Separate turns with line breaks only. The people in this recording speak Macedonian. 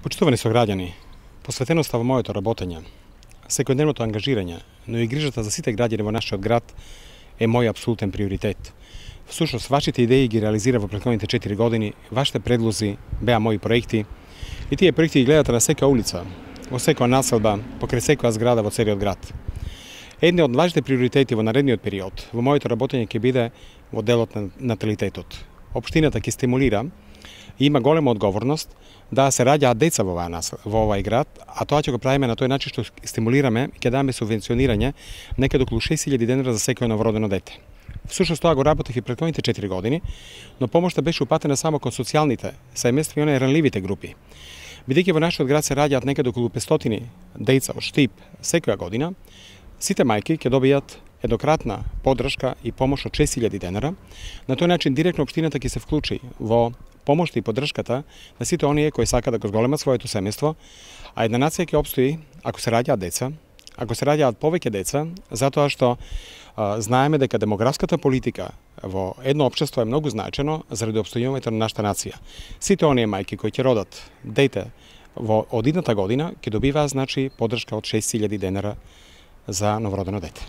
Почитувани сограѓани, посветеноста во моето работење, секојдневното ангажирање, но и грижата за сите граѓани во нашиот град е мој апсолутен приоритет. Всушност, вашите идеи ги реализира во претходните 4 години, вашите предлози беа мои проекти и тие проекти ги гледате на секоја улица, во секоја населба, покрај секоја зграда во целиот град. Едни од важните приоритети во наредниот период во моето работење ќе биде во делот на наталитетот. Општината ќе стимулира и има голема одговорност да се раѓаат деца во овај град, а тоа ќе го правиме на тој начин што стимулираме и ќе даваме субвенционирање некаде околу 6000 денари за секој новородено дете. Всушност тоа го работех и претходните 4 години, но помошта беше упатена само кон социјалните семејства и оние ранливите групи. Бидејќи во нашиот град се раѓаат некаде околу 500 деца од Штип секоја година, сите мајки ќе добијат еднократна поддршка и помош од 6000 денара. На тој начин директно општината ќе се вклучи во помошта и поддршката на сите оние кои сака да го зголемат своето семејство, а една нација ќе опстои ако се раѓаат деца, ако се раѓаат повеќе деца, затоа што знаеме дека демографската политика во едно општество е многу значено заради опстојувањето на нашата нација. Сите оние мајки кои ќе родат дете од идната година ќе добиваат поддршка од 6000 денара за новородено дете.